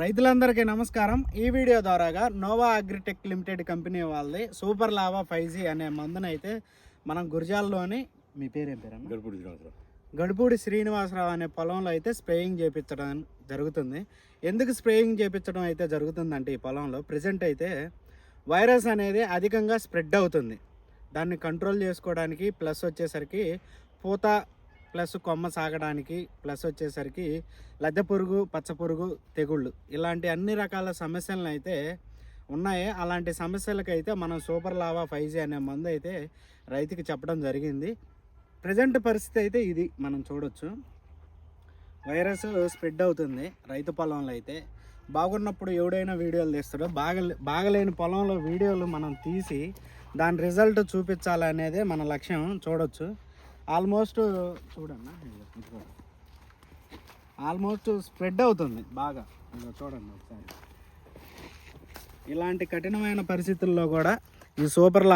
రైతులందరికీ నమస్కారం. ఈ వీడియో ద్వారాగా నోవా అగ్రిటెక్ లిమిటెడ్ కంపెనీ వాళ్ళది సూపర్ లావా 5G అనే మందునైతే మనం గురజాల్లోని మీ పేరేం పేరన్నా గడుపూడి శ్రీనివాసరావు అనే పొలంలో అయితే స్ప్రేయింగ్ చేయించడం జరుగుతుంది. ఎందుకు స్ప్రేయింగ్ చేయించడం అయితే జరుగుతుందంటే ఈ పొలంలో ప్రజెంట్ అయితే వైరస్ అనేది అధికంగా స్ప్రెడ్ అవుతుంది. దాన్ని కంట్రోల్ చేసుకోవడానికి ప్లస్ వచ్చేసరికి పూత ప్లస్ కొమ్మ సాగడానికి ప్లస్ వచ్చేసరికి లద్దె పురుగు, పచ్చ పురుగు, తెగుళ్ళు ఇలాంటి అన్ని రకాల సమస్యలను అయితే ఉన్నాయి. అలాంటి సమస్యలకైతే మనం సూపర్ లావా 5G అనే మందు అయితే రైతుకి చెప్పడం జరిగింది. ప్రజెంట్ పరిస్థితి అయితే ఇది మనం చూడొచ్చు. వైరస్ స్ప్రెడ్ అవుతుంది రైతు పొలంలో అయితే. బాగున్నప్పుడు ఎవడైనా వీడియోలు తీస్తాడో, బాగలేని పొలంలో వీడియోలు మనం తీసి దాని రిజల్ట్ చూపించాలనేదే మన లక్ష్యం. చూడొచ్చు ఆల్మోస్ట్ చూడన్నా, ఆల్మోస్ట్ స్ప్రెడ్ అవుతుంది బాగా. చూడండి ఒకసారి. ఇలాంటి కఠినమైన పరిస్థితుల్లో కూడా ఈ సూపర్